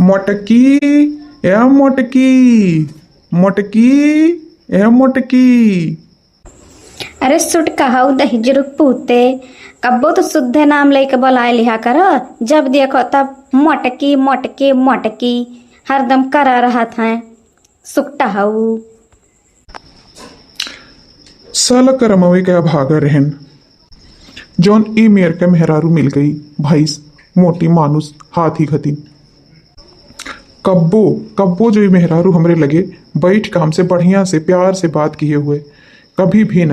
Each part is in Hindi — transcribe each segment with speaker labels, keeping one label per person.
Speaker 1: मोटकी ए मोटकी मोटकी ए मोटकी।
Speaker 2: अरे सुट कहऊ दहिजरुक पूते कब्बो तो शुद्ध नाम लेके बुलाए लिहा कर। जब देखो तब मोटकी मोटकी मोटकी हरदम करा रहा था। सुकटा हऊ
Speaker 1: साला करमवे के भागा रहन जौन ई मेर के मेहरारू मिल गई भैंस मोटी मानुस हाथी खती। कब्बो कब्बो जो मेहरारू हमरे लगे बैठ के हमसे बढ़िया से प्यार से बात किए हुए कभी भी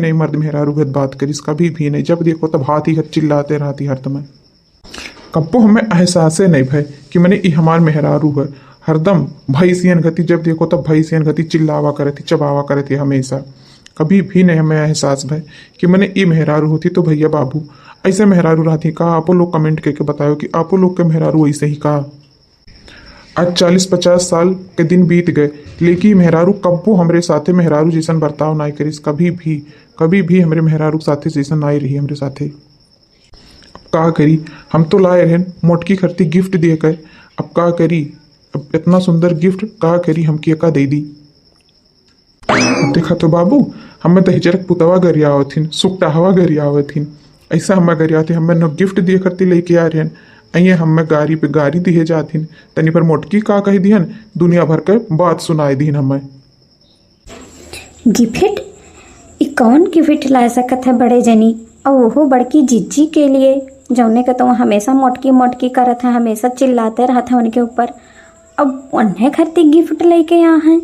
Speaker 1: नहीं मर्द मेहरारू गत बात करिस कभी भी नहीं। जब देखो तब हाथी खत चिल्लाते रहती हर समय। कब्बो हमें एहसास नहीं भय कि मैंने ई हमार मेहरारू है। हरदम भैंसियन गति जब देखो तब भैंसियन गति चिल्लावा करे थी चबावा करे थी हमेशा। कभी भी नहीं हमें एहसास भय कि मैंने ई मेहरारू होती तो भैया बाबू ऐसे मेहरारू रहती। कहा आपो लोग कमेंट करके बताओ कि आपो लोग के मेहरारू ऐसे ही कहा। आज 40-50 साल के दिन बीत गए लेकिन मेहरारू कब्बो हमरे साथे मेहरारू जैसन बर्ताव नहीं करिस। कभी भी हमरे मेहरारू साथे जैसन नहीं रही हमरे साथे। अब का करी हम तो लाए रहन मोटकी खरती गिफ्ट दिए गए। अब का करी अब इतना सुंदर गिफ्ट का करी हम का दे दी। देखा तो बाबू हमें दहिजरक पुतवा गरिया आवथिन सुकटा हवा गरिया आवथिन ऐसा हमें गरिया थे हमें न गिफ्ट दिए करती लेके आ रहन। अये हमें गाड़ी पे गाड़ी दिए जाथिन तनी पर मोटकी का कही दिहन दुनिया भर के बात सुनाए दीन हमें।
Speaker 2: गिफ्ट ई कौन गिफ्ट ला सकत है बड़े जनी और वो बड़की जिज्जी के लिए जौने का तो हमेशा मोटकी मोटकी करत है हमेशा चिल्लाते रहते हैं उनके ऊपर। अब उन्हें खरती गिफ्ट लेके यहाँ हैं।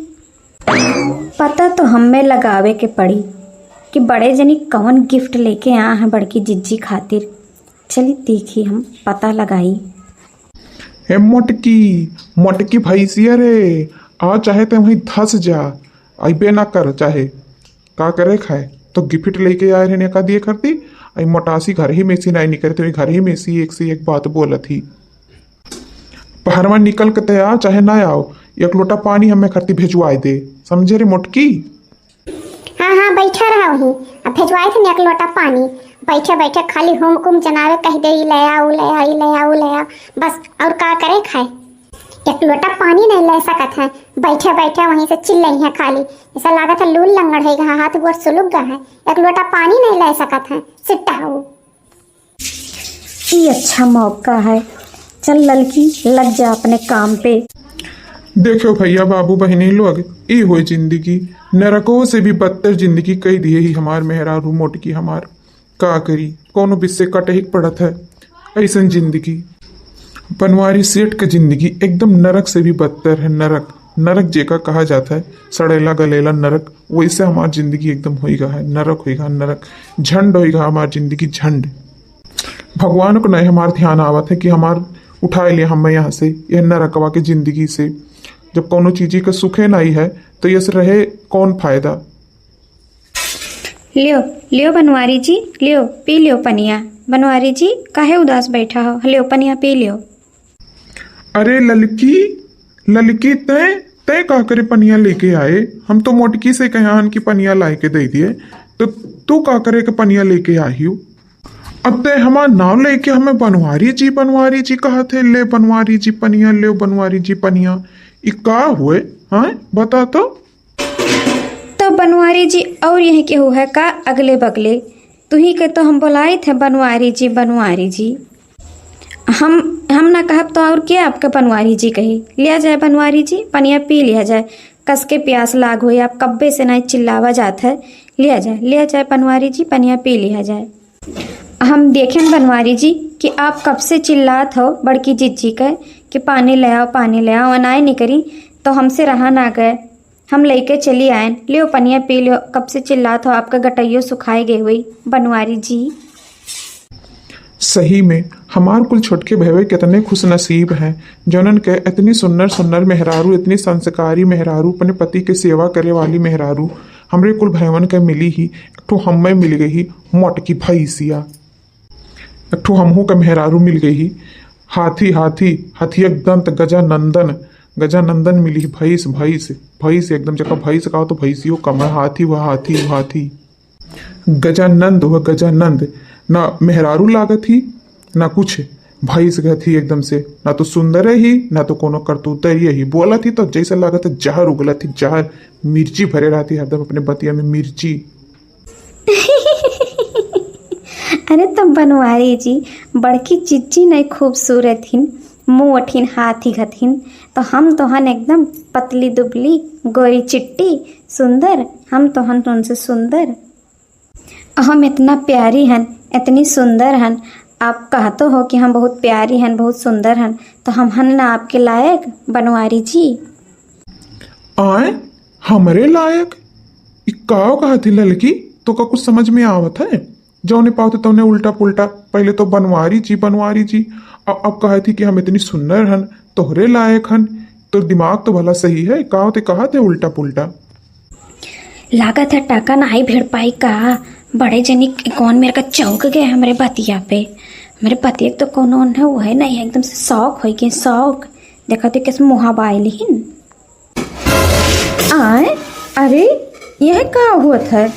Speaker 2: पता तो हमें लगावे के पड़ी कि बड़े जनी कौन गिफ्ट लेके आया है बड़की जिज्जी खातिर। चलिए देखिए हम पता लगाई।
Speaker 1: हे मोटकी मोटकी भैंसिया रे आ चाहे तो वहीं धस जा अबे ना कर चाहे का करे खाए तो गिफ्ट लेके आए रहने का दिए करती। आई मोटासी घर ही में सी नहीं निकले तो घर ही में सी एक से एक बात बोला थी। बाहर में निकल के तैयार चाहे ना आओ एक लोटा पानी हमें करती भेजवाए दे समझे रे मोटकी।
Speaker 3: हाँ बैठा रहा वहीं अब भेजवाए थे एक लोटा पानी। बैठे बैठे खाली हुम कुम जनावे कह दे ले आओ ले आई ले आओ ले आओ बस और का करे खाए। एक लोटा पानी नहीं ले सकत है बैठे बैठे वहीं से चिल्लाई है खाली। ऐसा लागत है लूल लंगड़ है हाथ गोर सुलग गए हैं। एक लोटा पानी नहीं ले सकत है सिट्टा हो।
Speaker 2: ये अच्छा मौका है चल लड़की लग जा अपने काम पे।
Speaker 1: देखो भैया बाबू बहनी लोग ई हो जिंदगी नरकों से भी बदतर जिंदगी कही दिए ही हमार मेहरारू मोटकी हमार का करी कोनो बिस्से कटहिक पड़त है। ऐसन जिंदगी बनवारी सेठ का जिंदगी एकदम नरक से भी बदतर है। नरक जेका कहा जाता है सड़ेला गलेला नरक वैसे हमार जिंदगी एकदम होएगा है नरक होएगा नरक झंड होएगा हमार जिंदगी झंड। भगवान को नहीं हमार ध्यान आवत है कि हमार उठाए लिया हमें यहाँ से यह नरकवा के जिंदगी से। जब कोनो चीज का सुखे नहीं है तो यस रहे कौन फायदा।
Speaker 2: लियो लियो बनवारी जी लियो पी लियो पनिया। बनवारी जी काहे उदास बैठा हो लियो पनिया पी लियो।
Speaker 1: अरे ललकी तय तय का करे पनिया लेके आए। हम तो मोटकी से कहान की पनिया ला के दे दिए तो तू का करे के पनिया लेके आई हो। अब तय हमार नाम लेके हमें बनवारी जी कहा थे ले बनवारी जी पनिया ले बनवारी जी पनिया ई का हुए हाँ बता तो
Speaker 2: बनवारी जी और यही के है का अगले बगले तू ही के तो हम बुलाए थे बनवारी जी। हम ना कहब तो और क्या आपके बनवारी जी कही लिया जाए बनवारी जी पनिया पी लिया जाए कस के प्यास लाग हो आप कब्बे से नहीं चिल्लावा जाता है। लिया जाए बनवारी जी पनिया पी लिया जाए। हम देखें बनवारी जी कि आप कब से चिल्लात हो बड़की जिज्जी के कि पानी ले आओ अनाए नहीं करी तो हमसे रहा ना गए हम लेके चली आए। लियो पनिया पी लियो कब से चिल्लात हो आपका गटैयो सुखाए गए हुई बनवारी जी।
Speaker 1: सही में हमार कुल छोटके भैवे कितने खुश नसीब हैं जनन के इतनी सुन्नर मेहरारू इतनी संस्कारी मेहरारू अपने पति के सेवा करे वाली मेहरारू हमरे कुल भैवन के मिली ही। एक ठो हमें मिल गई ही मोटकी भैंसिया एक ठो हमहू का मेहरारू मिल गई ही हाथी दंत गजानंदन मिली भैंस एकदम जगह भैंस कहा तो भैंसियो कम हाथी गजानंद ना मेहरारू लागत ही ना कुछ भैंस गए थी एकदम से, ना तो सुंदर है ही ना तो कोनो करतूत ही बोला थी तो जैसा लगा था जहर उगला थी, जहर मिर्ची भरे रहती हरदम अपने बतिया में मिर्ची।
Speaker 2: अरे तो बनवारी जी बड़की चिच्ची नहीं खूबसूरत हिन, मुँह अठिन हाथी घथिन, तो हम तोहन एकदम पतली दुबली गोरी चिट्टी सुंदर, हम तोहन तुमसे सुंदर। हम इतना प्यारी हन इतनी सुंदर हन, आप कहते हो कि हम बहुत प्यारी हन बहुत सुंदर हन, तो हम हन ना आपके लायक बनवारी जी।
Speaker 1: आए हमरे लायक इक्काओ कहा थी लड़की तो का कुछ समझ में आवत है? जौने पाते तौने उल्टा पुल्टा, पहले तो बनवारी जी अब कहा थी कि हम इतनी सुंदर हन तोहरे लायक हन। तो दिमाग तो भला सही है, कहा थे उल्टा पुल्टा।
Speaker 2: लागत है टाका नहीं भिड़ पाई का, बड़े जनी कौन मेरे का चौंक गए हमारे बतिया पे। मेरे पतिया तो कौन है वो है नहीं, एकदम से शौक हो गए शौक, देखा तो कैसे मुहा बाइलिन आए। अरे यह का हुआ था?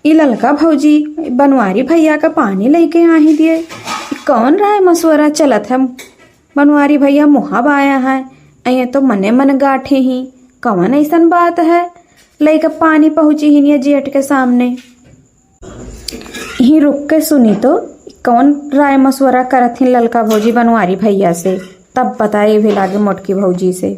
Speaker 2: ये ललका भौजी बनवारी भैया का पानी लेके आ ही दिए, कौन रहा है मशवरा चलत है? बनवारी भैया मुहा बाया है, अये तो मने मन गाठे ही, कौन ऐसन बात है लेके पानी पहुंची ही नहीं जेठ के सामने। ही रुक के सुनी तो कौन राय मशवरा करत ही ललका भौजी बनवारी भैया से, तब बताए भी लागे मोटकी भौजी से।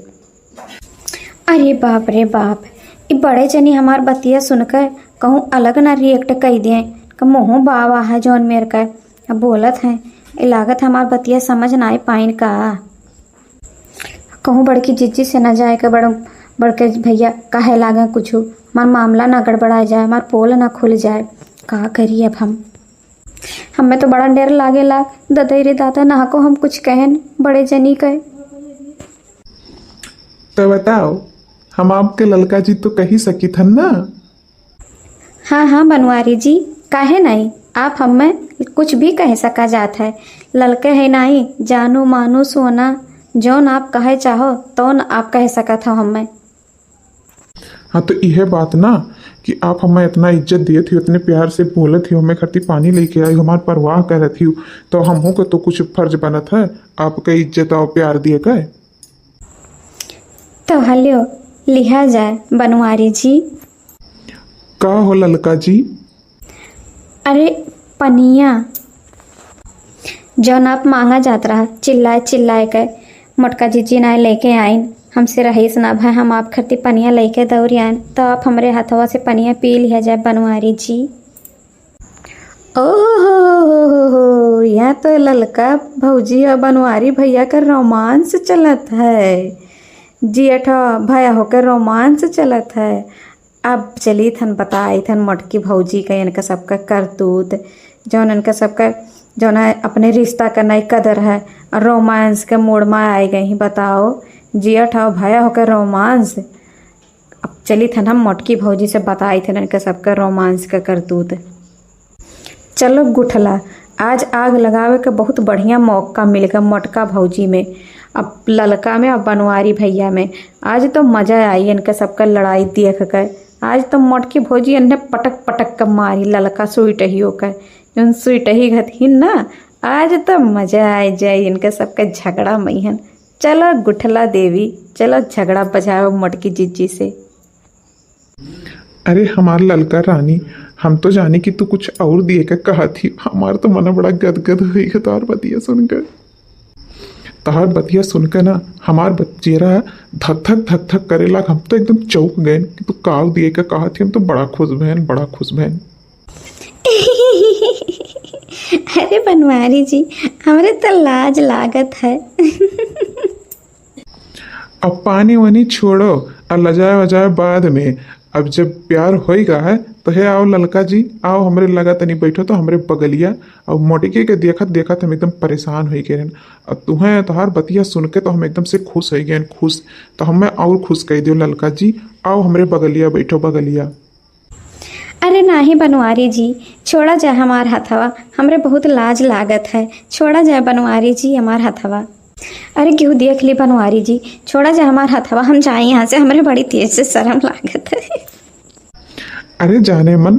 Speaker 2: अरे बाप रे बाप, ये बड़े जनी हमार बतिया सुनकर कहूँ अलग ना रिएक्ट कर दिए, मुँह बावा है जौन मेर का अब बोलत हैं, लागत हमार बतिया समझ ना आई पाइन का। कहूँ बड़की जिज्जी से न जाए के बड़के भैया काहे लागे कुछ हमार मामला ना गड़बड़ा जाए, हमार पोल ना खुल जाए, का करिए अब हम। हमें तो बड़ा डर लागे लाग ददई रे दादा, ना को हम कुछ कहन बड़े जनी कहे।
Speaker 1: तो बताओ हम आपके ललका जी तो कही सकी थन ना।
Speaker 2: हाँ बनवारी जी काहे नहीं, आप हमें कुछ भी कह सका जात है, ललके है नहीं जानू मानू सोना, जौन आप कहे चाहो तो न आप कह सका था हमें।
Speaker 1: हाँ तो यह बात ना कि आप हमें इतना इज्जत दिए थी, इतने प्यार से बोले थी, हमें खरती पानी लेके आई, हमारी परवाह कर रही थी, तो हम हो के तो कुछ फर्ज बनत है आपके इज्जत और प्यार दिए गए।
Speaker 2: तो हलियो लिहा जाए बनवारी जी।
Speaker 1: का हो ललका जी?
Speaker 2: अरे पनिया जौन आप मांगा जात रहा चिल्लाए के मोटका जीजी ना लेके आइन, हमसे रहीस ना भाई, हम आप खरती पनिया लेके दौड़ आइन, तो आप हमारे हाथवा से पनिया पी लिया जाए बनवारी जी। ओहो यहाँ तो ललका भौजी और बनवारी भैया का रोमांस चलत है, जेठ भैया होकर रोमांस चलत है। अब चली थन बताई थन मोटकी भौजी का इनका सबका करतूत, जौन इनका सबका जौन अपने रिश्ता का नई कदर है और रोमांस के मूड में आए गए ही। बताओ जेठ और भैया होकर रोमांस। अब चली थन हम मोटकी भौजी से बताई थन इनका सबका रोमांस का करतूत। चलो गुठला, आज आग लगावे का बहुत बढ़िया मौका मिल गया मोटका भौजी में, अब ललका में और बनवारी भैया में। आज तो मज़ा आई इनका सबका लड़ाई देख कर। आज तो मोटकी भौजी इन्हें पटक पटक कर मारी ललका सुईटही होकर, जौन सुईटही घथिन ना, आज तो मज़ा आ जाए इनका सबका झगड़ा मैहन। चलो गुठला देवी चलो झगड़ा बजाओ मोटकी जिज्जी से।
Speaker 1: अरे हमार ललका रानी, हम तो जाने कि तू कुछ और दिए का कहा थी, हमारा तो मन बड़ा गदगद हुई है तार बतिया सुनकर। तार बतिया सुनकर ना हमार चेहरा धक धक करेला, हम तो एकदम चौंक गए कि तू काव दिए का कहा थी। हम तो बड़ा खुश बहन।
Speaker 2: अरे बनवारी जी हमारे तो लाज लागत है।
Speaker 1: अब पानी वानी छोड़ो और लजाए वजाए बाद में, अब जब प्यार होएगा है तो हे आओ ललका जी, आओ हमरे लगा तनी बैठो तो हमरे बगलिया। अब मोटिके के देखत हम एकदम परेशान हो गए। अब तुम्हें तोहार बतिया सुन के तो हम एकदम से खुश हो गए, खुश तो हमें और खुश कह दियो ललका जी, आओ हमरे बगलिया बैठो बगलिया।
Speaker 2: अरे नाही बनवारी जी छोड़ा जाए हमार हथवा, हमरे बहुत लाज लागत है, छोड़ा जाए बनवारी जी हमार हथवा। अरे क्यों देख ली बनवारी जी, छोड़ा जाए हमार हथवा, हम जाए यहाँ से, हमारे बड़ी तेज से शर्म लागत है।
Speaker 1: अरे जाने मन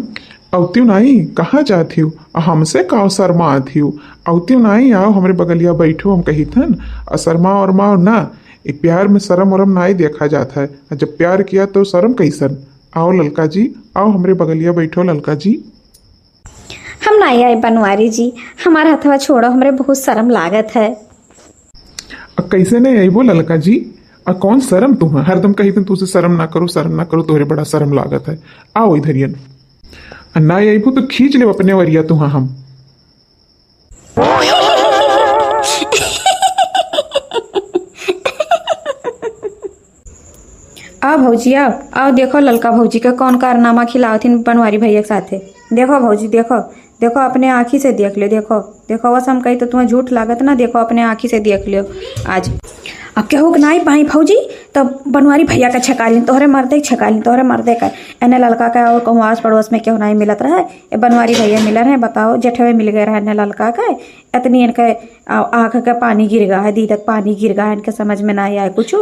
Speaker 1: औत्यू नहीं कहाँ जाती हो हमसे का शर्मा आती हो औत्यू नहीं आओ हमरे बगलिया बैठो हम कही थन शर्मा और माओ ना एक प्यार में शर्म वरम ना ही देखा जाता है जब प्यार किया तो शर्म कैसन आओ ललका जी आओ हमरे बगलिया बैठो ललका जी।
Speaker 2: हम नहीं आए बनवारी जी, हमारा हथवा छोड़ो, हमरे बहुत शर्म लागत है।
Speaker 1: कैसे नहीं आई वो ललका जी कौन शर्म तुम्हें हरदम कही तुम तुझसे शर्म ना करो तोहरे बड़ा शर्म लागत है। आओ इधर ये ना आई तो खींच ले अपने वरिया तुहा हम।
Speaker 2: आओ भौजी आओ आओ देखो ललका भौजी का कौन कारनामा खिलावथिन बनवारी भैया के साथे। देखो भौजी देखो देखो अपने आँखी से देख लो, देखो देखो बस हम कही तो तुम्हें झूठ लागत ना, देखो अपने आँखी से देख लियो आज। अब क्या हो नहीं पाई भौजी तब बनवारी भैया का छका ली तोहरे मर्दे का एने ललका का और कहूँ आस पड़ोस में क्यों नहीं मिलत रहा है बनवारी भैया मिल रहे हैं बताओ जेठवे मिल गए रहे ललका का इतनी इनके आँख का पानी गिर गया है दीदक पानी गिर गया है इनके समझ में नहीं आया कुछ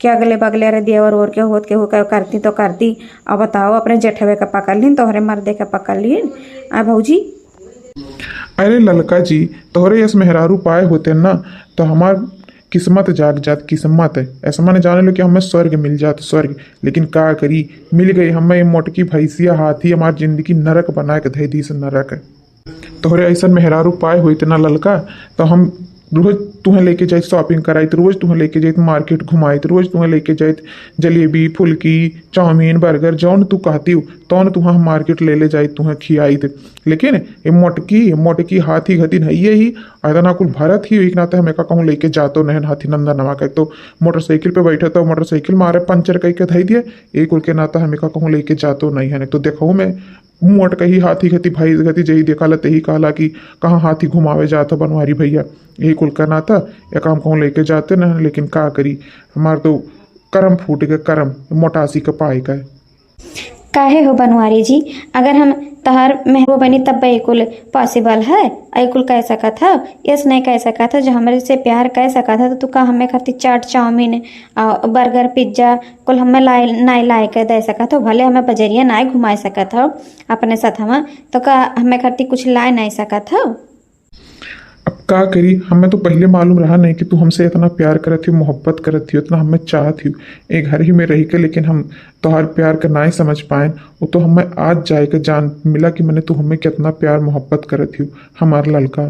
Speaker 2: क्या अगले बगले रे देवर और के होत के हो करती तो करती। अब बताओ अपने जेठवे का पकड़ लीन तोहरे मर्दे का पकड़ लीन आ भौजी।
Speaker 1: अरे ललका जी तोहरे यस मेहरारू पाए होते ना तो हमार किस्मत जाग जात किस्मत है ऐसा मैंने जाने लो कि हमें स्वर्ग मिल जात स्वर्ग, लेकिन का करी मिल गई हमें मोटकी भैंसिया हाथी हमारी जिंदगी नरक बना के धै दी से नरक है। तोहरे ऐसा मेहरारू पाए हुई इतना ललका तो हम रोज तुम्हें लेके जाए शॉपिंग कराई तो रोज तुम्हें लेके जाए मार्केट घुमाई तो रोज तुम्हें लेके जाए जलेबी फुल्की चाउमीन बर्गर जौन तू कहती हो तो तुम्हें हम मार्केट ले जाए तुम्हें खियाई थे, लेकिन ये मोटकी हाथी घती नहीं ही इतना कुल भारत ही एक नाते हमें का कहूँ लेके जातो नहीं हाथी नंदा नवा कह तो मोटरसाइकिल पे बैठे तो मोटरसाइकिल मारे पंचर कह के धई दिए एक कुल के नाता हमें का कहूँ लेके जातो नहीं है तो देखो मैं मोट कही हाथी घती भाई घती जही देखा ते ही कहला कि कहाँ हाथी घुमावे जाता बनवारी भैया यही कुल करना था या काम कहूँ लेके जाते न, लेकिन का करी हमार तो करम फूट गए करम मोटासी का पाए का
Speaker 2: काहे हो बनवारी जी अगर हम तहार महबूब बनी तब बिल्कुल पॉसिबल है बिल्कुल कह सका था यस नहीं कह सका था जो हमारे से प्यार कह सका था तो तू का हमें खाती चाट चाउमीन बर्गर पिज्जा कुल हमें नहीं लाए के दे सका था भले हमें बजरिया नहीं घुमा सका था अपने साथ हम तो का हमें खाती कुछ लाए नहीं सका था।
Speaker 1: अब का करी हमें तो पहले मालूम रहा नहीं कि तू हमसे इतना प्यार करत थी मोहब्बत करत थी उतना हमें चाहत थी एक घर ही में रही के, लेकिन हम तोहार प्यार का ना ही समझ पाए वो तो हमें आज जाए के जान मिला कि मैंने तू हमें कितना प्यार मोहब्बत करत थी हमार ललका।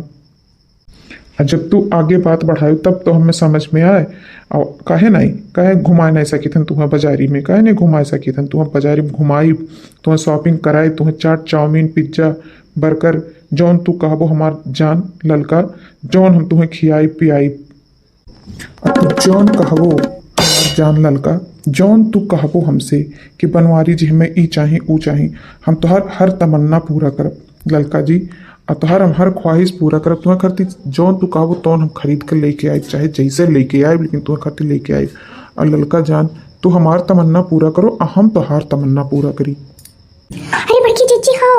Speaker 1: जब तू आगे बात बढ़ाई तब तो हमें समझ में आए और काहे घुमा नहीं सकी थन तुम्हें बाजारी में काहे नहीं घुमा सकी थन तुम्हें बाजारी में घुमाई तुम्हें शॉपिंग कराई तुम्हें चाट चाउमीन पिज्जा बर्गर जौन तू कहबो हमार जान ललका जौन हम तुम्हें खियाई पियाई जौन कहबो हमार जान ललका जौन तू कहबो हमसे कि बनवारी जी हमें ई चाही ऊ चाही हम तो हर तमन्ना पूरा करब ललका जी और तोहर हम हर ख्वाहिश पूरा करब तुम्हें करती जौन तू कहबो तौन हम खरीद कर लेके आए चाहे जैसे लेके आए लेकिन तुम्हें करती लेके आए और ललका जान तू हमार तमन्ना पूरा करो और हम तोहार तमन्ना पूरा करी।
Speaker 3: अरे बड़की चिच्ची हो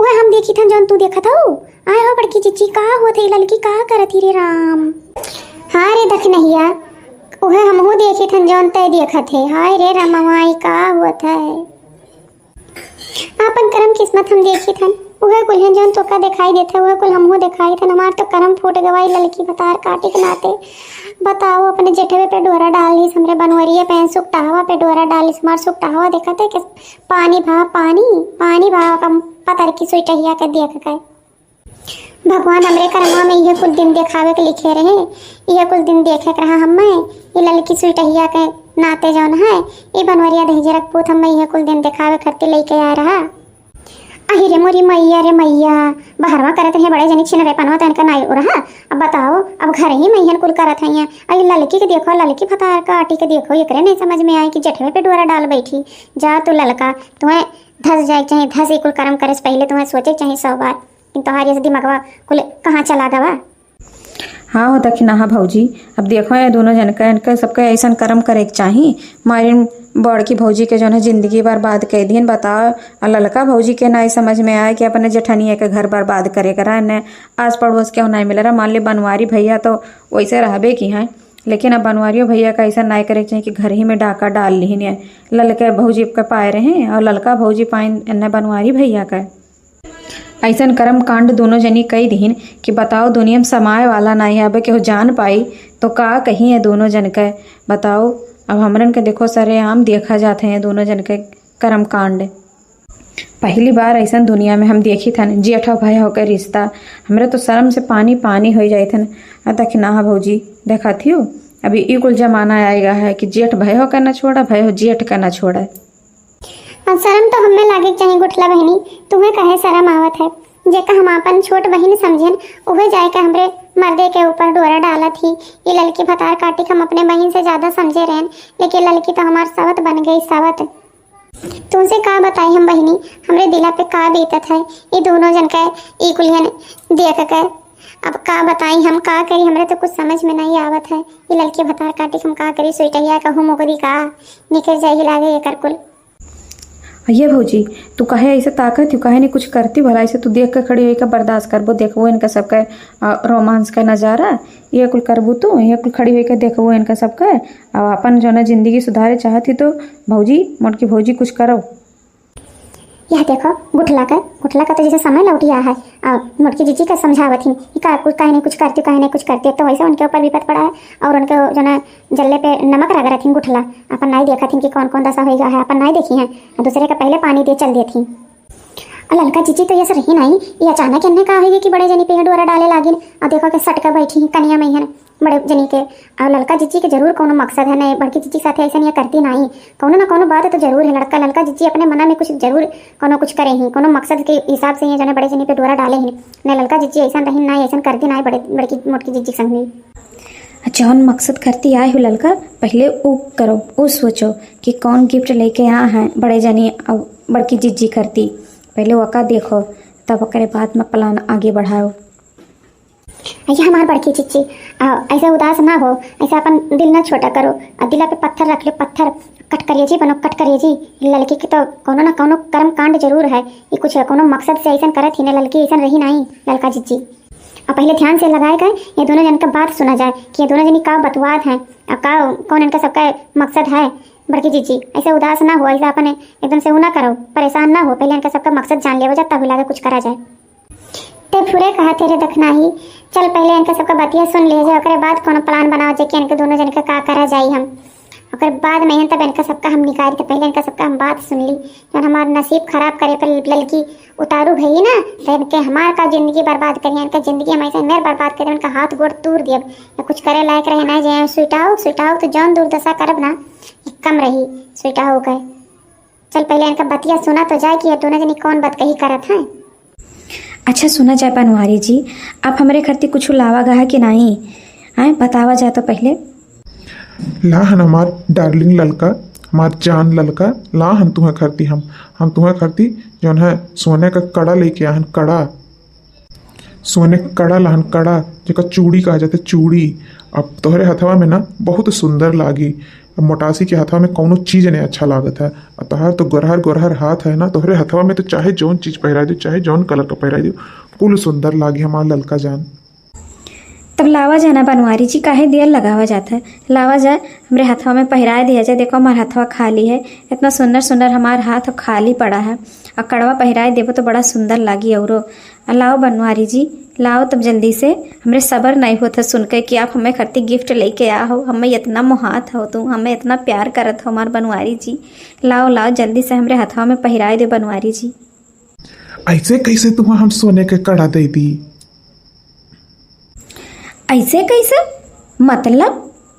Speaker 3: वह हम देखी था जौन तू देखा था आए हो बड़की चिच्ची कहाँ हुआ थे लड़की कहाँ करत ही रे राम। हाँ रे दख नहिया वह हम हो देखी थन जौन तय देखा थे हाय रे रामाई कहाँ हुआ था आपन करम किस्मत हम देखी थन वह कुल हैं जौन तोका दिखाई देता वह कुल हमहू दिखाई थन हमार तो करम फूट गवाई लड़की बतार काटे के नाते बताओ अपने जेठवे पे डोरा डालिस हमरे बनवरिए पे सुकटावा पे डोरा डालिस मार सुकटावा देखा थे कि पानी भाव का पतर की सुई टहिया के देख के भगवान हमरे कर्मा में ये कुल दिन दिखावे के लिखे रहे ये कुल दिन देखे के रहा हमें ये लड़की सुई टहिया के नाते जौन है ये बनवरिया दही रखपूत हमें ये कुल दिन दिखावे करते लेके आ रहा अहि रे मोरी मैया रे मैया बहरवा करत है बड़े जनी छिन रे पनवा तन का नाई रहा। अब बताओ अब घर ही मैहन कुल करत है अरे लड़की के देखो लड़की फतार का आटी के देखो एकरे नहीं समझ में आई कि जठवे पे डोरा डाल बैठी जा तू ललका तुम्हें धस जाए चाहे धस ही कुल कर्म करे से पहले तुम्हें सोचे चाहे 100 बार कि तुम्हारी दिमागवा कुल कहाँ चला गवा।
Speaker 2: हाँ हो दखिन हाँ भौजी अब देखो ये दोनों जन का इनका सबका ऐसा कर्म करे के चाहिए मारी बड़की भौजी के जो है जिंदगी बर्बाद कर दियन बताओ और ललका भौजी के ना समझ में आए कि अपने जेठनिया के घर बर्बाद करे करा ने आस पड़ोस के नहीं मिल रहा मान ली बनवारी भैया तो वैसे रहबे की हैं लेकिन अब बनवारियों भैया का ऐसा नहीं करे चाहिए कि घर ही में डाका डाल ली ललके भौजी के पाए रहे और ललका भौजी पाए बनवारी भैया का। ऐसन कर्म कांड दोनों जनी कई दीन कि बताओ दुनिया में समाए वाला नहीं है। अब केहू जान पाई तो का कही है दोनों जन के। बताओ अब हमरन के देखो सरेआम देखा जाते हैं दोनों जन के कर्म कांड। पहली बार ऐसा दुनिया में हम देखी थन जेठा भाई होकर रिश्ता। हमरे तो शर्म से पानी पानी हो जाए थन। तक ना भौजी देखा थियो अभी ई कुल जमाना आएगा है कि जेठ भाई होकर न छोड़ा भाई हो जेठ का न छोड़ा।
Speaker 3: और शर्म तो हमें लागे चाहे गुठला बहनी, तुम्हें कहे शर्म आवत है। जेका हम अपन छोट बहन समझन उहे जाए के हमरे मर्दे के ऊपर डोरा डाला थी। ये लड़की भतार काटी हम अपने बहन से ज्यादा समझे रहन, लेकिन लड़की तो हमार सवत बन गई सवत। तुमसे का बताई हम बहनी हमरे दिला पे का बीतत है। ये दोनों जन का ई कुलियन देख के अब का बताई हम का करी, हमरे तो कुछ समझ में नहीं आवत है। ये लड़की भतार काटी हम का करी, सोइटहिया कहूँ मोकरी का निकल जाए लागे एकर कुल।
Speaker 2: ये भौजी तू कहे ऐसे ताकत तू कहे नहीं कुछ करती भला ऐसे तू देख के खड़ी हुई का बर्दाश्त करबो। देखबो इनका सबका रोमांस का नज़ारा ये कुल करबो तू ये कुल खड़ी हुई का देखबो इनका सबका। अब अपन जो है जिंदगी सुधारे चाहती तो भौजी मोटकी भौजी कुछ करो।
Speaker 3: यह देखो गुठला का तो जैसे समय लौट गया है। मोटकी जीजी का समझावत थी कि काहे नहीं कुछ करती काहे नहीं कुछ करती, तो वैसे उनके ऊपर विपद पड़ा है। और उनके जो ना जल्ले पे नमक रगड़ा थी गुठला, अपन नहीं देखा थी कि कौन कौन दशा हो गया है, अपन नहीं देखी है। दूसरे का पहले पानी दे चल दी थी। और ललका जीजी तो ये सर रही नहीं, ये अचानक इन्हें कहा है कि बड़े जनी पे डोरा डाले लागिन और देखो के सटका बैठी है कनिया में है बड़े जनी के। और ललका जीजी के जरूर कोनो मकसद है, नहीं बड़की जीजी साथे ऐसा नहीं करती नहीं, कोनो ना कोनो बात है तो जरूर है। ललका जीजी अपने मना में कुछ जरूर कोनो कुछ करे ही, कोनो मकसद के हिसाब से ये जने बड़े जनी पे डोरा डाले ही। नहीं ललका जीजी ऐसा रही नहीं, ऐसा करती नहीं बड़की मोटकी जीजी संग नहीं।
Speaker 2: जौन मकसद करती आए हो ललका पहले वो करो, वो सोचो कि कौन गिफ्ट लेके आ हैं बड़े जनी अब बड़की जीजी करती। पहले वका देखो तब ओकरे बाद में प्लान आगे बढ़ाओ।
Speaker 3: ये हमार बड़की चिच्ची ऐसे उदास ना हो, ऐसे अपन दिल ना छोटा करो और दिला पे पत्थर रख लो, पत्थर कट करिए जी बनो कट करिए जी। लड़की की तो कोनो ना कोनो कर्म कांड जरूर है, ये कुछ कोनो मकसद से ऐसा करत ही ना, लड़की ऐसा रही नहीं लड़का चिच्ची। और पहले ध्यान से लगाए गए ये दोनों जन का बात सुना जाए कि ये दोनों जनी का बतवाद है और का कौन इनका सबका मकसद है। बड़की जीजी ऐसे उदास ना हो, ऐसा अपने एकदम से वो ना करो, परेशान ना हो, पहले इनका सबका मकसद जान लिया जाए तब लागे कुछ करा जाए। ते फुरे कहा तेरे दखना ही, चल पहले इनका सबका बतिया सुन ले जाए, ओकरे बाद कोनो प्लान बनाओ जाए कि इनके दोनों जन का का करा जाए हम। ओकरे बाद में तब इनका सबका हम निकाल के पहले इनका सबका हम बात सुन ली। जब हमारा नसीब खराब करे पर लड़की उतारू भई ना तो इनके हमार का जिंदगी बर्बाद करिए, इनका जिंदगी हम ऐसे मेर बर्बाद करें, इनका हाथ गोड़ तूर दिए या कुछ करे लायक रहे ना जाए। सुटाओ तो जौन दुर्दशा करब ना कम रही सुटाओ गए। चल पहले इनका बतिया सुना तो जाए कि ये दोनों जनी कौन बात कही करत है।
Speaker 2: अच्छा सुना जाए बनवारी जी, आप हमारे खरती कुछ लावा गहा कि नहीं आए बतावा जाए तो पहले।
Speaker 1: लाहन हमार डार्लिंग ललका हमार जान ललका लाहन तुम्हें करती हम तुम्हें करती जौन है सोने का कड़ा लेके आहन कड़ा, सोने का कड़ा लाहन कड़ा जेका चूड़ी कहा जाता चूड़ी। अब तोहरे हथवा में ना बहुत सुंदर लागी, अब मोटासी के हथवा में कौनो चीज़ नहीं अच्छा लागत है। और तोहार तो गोरहर हाथ है ना, तोहरे हथवा में तो चाहे जौन चीज़ पहरा दो चाहे जौन कलर का पहरा दो कुल सुंदर लागी हमार ललका जान।
Speaker 2: तब लावा जाना बनवारी जी, काहे देर लगावा जाता है, लावा जाए हमरे हथवा में पहरा दिया जाए। देखो हमारा हथवा खाली है, इतना सुंदर सुंदर हमारा हाथ खाली पड़ा है और कड़वा पहराए देवो तो बड़ा सुंदर लागी। औरो लाओ बनवारी जी लाओ तब जल्दी से, हमरे सबर नहीं होता सुन के कि आप हमें खरती गिफ्ट लेके आ हो, हमें इतना मोहात हो तुम, हमें इतना प्यार करत हो हमार बनवारी जी। लाओ जल्दी से हमरे हथवा में पहराए दे बनवारी जी।
Speaker 1: ऐसे कैसे तुम्हें हम सोने के कड़ा दे दी?
Speaker 2: ऐसे कैसे मतलब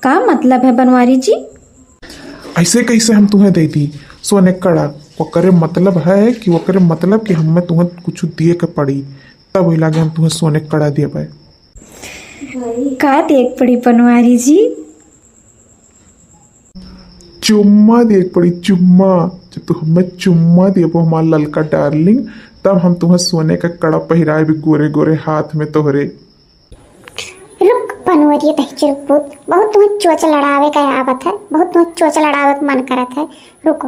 Speaker 2: का मतलब है बनवारी जी?
Speaker 1: ऐसे कैसे हम तुम्हें दे दी सोने कड़ा? वो करे मतलब है कि वो करे मतलब कि हमें तुम्हें कुछ दिए के पड़ी तब वही लागे हम तुम्हें सोने कड़ा दिए पाए।
Speaker 2: का देख पड़ी बनवारी जी?
Speaker 1: चुम्मा देख पड़ी चुम्मा। जब तू हमें चुम्मा दिए वो हमारा ललका डार्लिंग तब हम तुम्हें सोने का कड़ा पहराए भी गोरे गोरे हाथ में तोहरे।
Speaker 3: रुक बनवरिए तहचर बहुत तुम्हें चोच लड़ावे का आवत है, बहुत तुम्हें चोच लड़ावे का मन करत है। रुको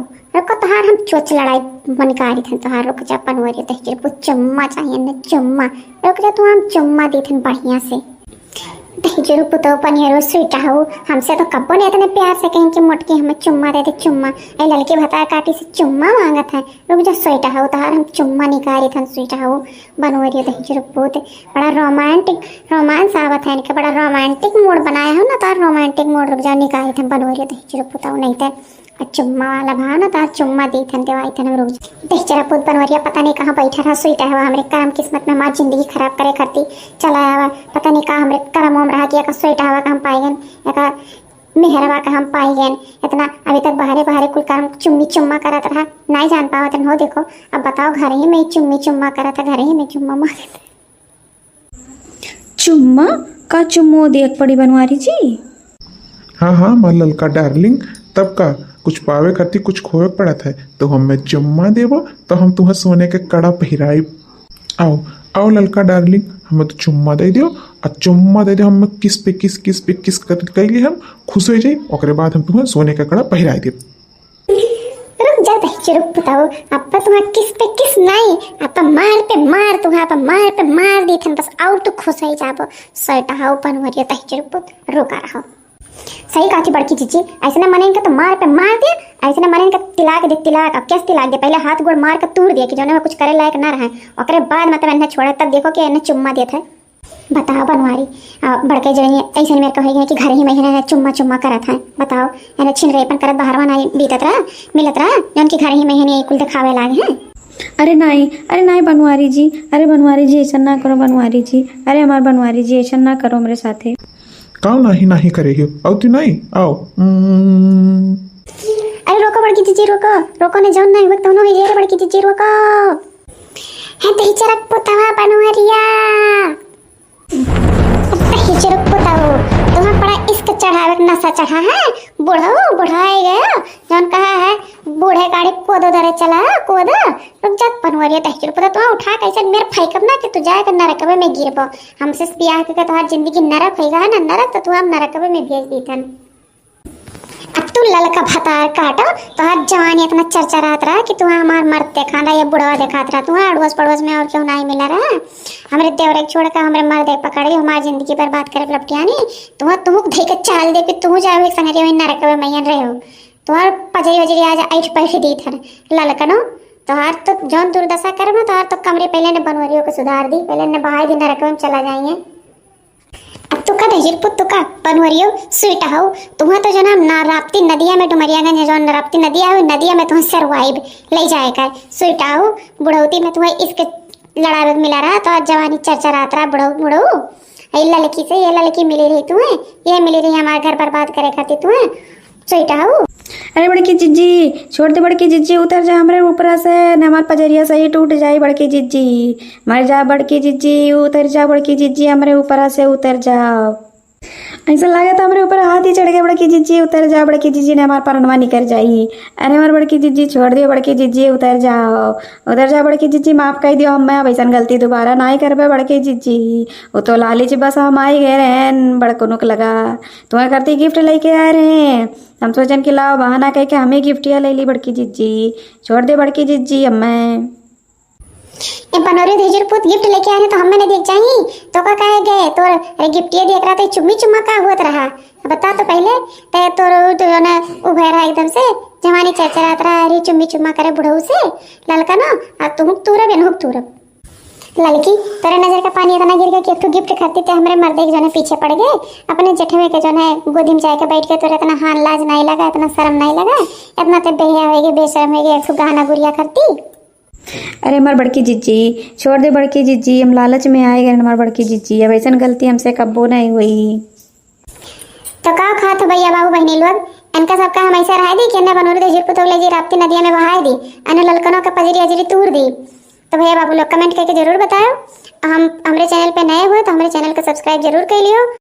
Speaker 3: तोहार हम चोच लड़ाई मन कारी थे तोहार। रुक जा बनवरिए तहचर चुम्मा चाहिए न चुम्मा। रुक जा तू हम चुम्मा दी थे बढ़िया से। जरूर पुतो पनियरो स्वीटा हो हमसे तो कब्बो ने इतने प्यार से कहीं कि मोटकी हमें चुम्मा दे दे चुम्मा ए लड़की भता काटी से चुम्मा मांगत है रुक जा स्वीटा हो तार हम चुम्मा निकाली थन स्वीटा हो बनवरियो दही जरूर पुत बड़ा रोमांस आवत है इनके बड़ा रोमांटिक मूड बनाया हो ना तार रोमांटिक मूड रुक जा निकाली थन बनवरियो दही जरूर पुताओ नहीं तो चुम्मा वाला भाव ना तार चुम्मा दी थन देवाई थन रोज देख जरा पुत बनवरिया पता नहीं कहाँ बैठा रहा स्वीटा हुआ हमरे कर्म किस्मत में माँ जिंदगी खराब करे करती चला आवा पता नहीं कहाँ हमरे कर्म ओम रहा कि का स्वीटा हुआ का हम पाई गए का मेहरवा का हम पाई गए इतना अभी तक बाहरे कुल कर्म चुम्मी चुम्मा करत रहा नहीं जान पावत हो देखो अब बताओ घर ही में चुम्मी चुम्मा करत घर ही में चुम्मा मार
Speaker 2: चुम्मा का चुम्मो देख पड़ी बनवारी जी।
Speaker 1: हाँ माँ ललका डार्लिंग तब का कुछ पावे करती कुछ खोए पड़त है तो हमें चुम्मा देवो तो हम तुम्हें सोने के कड़ा पहिराई। आओ ललका डार्लिंग हमें तो चुम्मा दे दियो और चुम्मा दे दियो हम किस पे किस कर कैली हम खुश हो जाए और बाद हम तुम्हें सोने का कड़ा पहिराई दे।
Speaker 3: रुक जा दही रुक बताओ अब तुम्हें किस पे किस नहीं अब मार पे मार तुम्हें अब मार पे मार दी थन बस और तो खुश हो जाबो सटा हाउ बनवरियो दही रुका रहो सही कहा थी बड़की जीजी ऐसे ना मने इनका तो मार पे मार दिया ऐसे ना मने इनका तिलाक अब कैसे तिलाक दे पहले हाथ गोड़ मार कर तोड़ दिया कि जो में कुछ करे लायक ना रहे और बाद मतलब इन्हें छोड़ा तब देखो कि इन्हें चुम्मा दिया था बताओ बनवारी बड़के जो ऐसे मेरे कहेगी कि घर ही महीने चुम्मा करा था बताओ इन्हें छिन रेपन करत बाहरवा नहीं बीतत रहा मिलत रहा जौन की घर ही महीने कुल दिखावे लागे हैं।
Speaker 2: अरे नहीं बनवारी जी ऐसा ना करो बनवारी जी अरे हमारे बनवारी जी ऐसा ना करो मेरे साथे
Speaker 1: काओ नहीं करेगी आओ तू नहीं आओ
Speaker 3: अरे रोको बड़की जीजी रोको ने जौन नहीं वक्त दोनों ही रे बड़की जीजी रोको है दही चरक पुतवा बनवरिया दही चरक पुतवा तुम्हें बड़ा इश्क चढ़ावे नशा चढ़ा है बुढ़ाए गया जौन कहा है बूढ़े गाड़ी कोदो दरे चला कोदो रुक जा बनवरिया दही चरक पुतवा तुम्हें उठा कैसे मेरे फैकब ना कि तू जाएगा नरकवे में गिरबो हमसे ब्याह के तुम्हारी जिंदगी नरक होगा ना नरक तो तू हम नरकवे में भेज दी थन अब तू ललका भतार काटो तो हर जवानी इतना चर्चा रहत रहा कि तुम्हें हमार मर्द देखा रहा या बुढ़वा देखात रहा तुम्हें अड़ोस पड़ोस में और क्यों नहीं मिला रहा हमारे देवरे छोड़ कर हमारे मर्द पकड़ के हमारी जिंदगी पर बात करे लपटियानी तुम्हें धई के चाल दे कि तू जाओ एक संगरी में नरक में मैयन रहे हो तुम्हार पजरी वजरी आज ऐठ पैठ दी थन ललकनो तोहार तो जौन दुर्दशा करब तोहार तो कमरे पहले ने बनवरियों को सुधार दी पहले ने बहाई दी नरक में चला जाएंगे अब तुका दही पुत तुका बनवरियो स्वीटा हो तुम्हें तो जो ना राप्ती नदिया में डुमरियागंज जो राप्ती नदिया हो नदिया में तुम्हें सरवाइब ले जाएगा स्वीटा हो बुढ़ौती में तुम्हें इसके लड़ाई मिला रहा तो जवानी चर्चा रहा था बुढ़ऊ ये लड़की से ये लड़की मिली रही तुम्हें ये मिली रही हमारे घर बर्बाद करे खाती तुम्हें स्वीटा हो।
Speaker 2: अरे बड़की जिज्जी छोड़ दे बड़की जिज्जी उतर जा हमारे ऊपर से न हमार पजरिया सही टूट जाए बड़की जिज्जी मर जा बड़की जिज्जी उतर जा बड़की जिज्जी हमारे ऊपर से उतर जाओ ऐसा लगा था हमारे ऊपर हाथ ही चढ़ गया बड़की जिज्जी उतर जा बड़की जिज्जी ने हमार परनवा निकल जाई अरे हमारे बड़की जिज्जी छोड़ दियो बड़की जिज्जी उतर जा बड़की जिज्जी माफ कर दियो हम अब ऐसा गलती दोबारा ना ही करबे बड़की जिज्जी वो तो लालच बस हम आई गए रहन बड़कोनुक लगा तुम्हें करती गिफ्ट लेके आए रहे हम सोचन कि लाओ बहाना कह के हमें गिफ्टिया ले ली बड़की जिज्जी छोड़ दे बड़की जिज्जी अम्मा
Speaker 3: ये बनोरे धेजर पुत गिफ्ट लेके आए तो हम मैंने देख जाई तो का कहे गए तो अरे गिफ्ट ये देख रहा था चुम्मा का हुआ रहा बता तो पहले ते तो ना उभे रहा एकदम से जवानी चरचरात रहा अरे चुम्मा करे बुढ़ऊ से ललका ना अब तुम तुरब या तुरब लड़की तेरे नजर का पानी इतना गिर गया कि तू गिफ्ट खाती थे हमारे मर्दे के जो है पीछे पड़ गए अपने जेठवे के जो है गोदी में जाके बैठ के तो इतना हान लाज नहीं लगा इतना शर्म नहीं लगा इतना तो बेहिया होगी बेशर्म होगी एक गहना गुड़िया करती।
Speaker 2: अरे हमार बड़की जिज्जी छोड़ दे बड़की जिज्जी हम लालच में आए गए हमार बड़की जिज्जी अब ऐसा गलती हमसे कब्बो नहीं हुई
Speaker 3: तो का खात भैया बाबू बहनी लोग इनका सबका हम ऐसा रहा दी कि बनोरे दे पुतौले जी राप्ती नदिया में बहाई दी अने ललकनों का पजरी अजरी तूर दी तो भैया बाबू लोग कमेंट करके जरूर बताओ हम हमारे चैनल पे नए हुए तो हमारे चैनल को सब्सक्राइब जरूर कर लियो।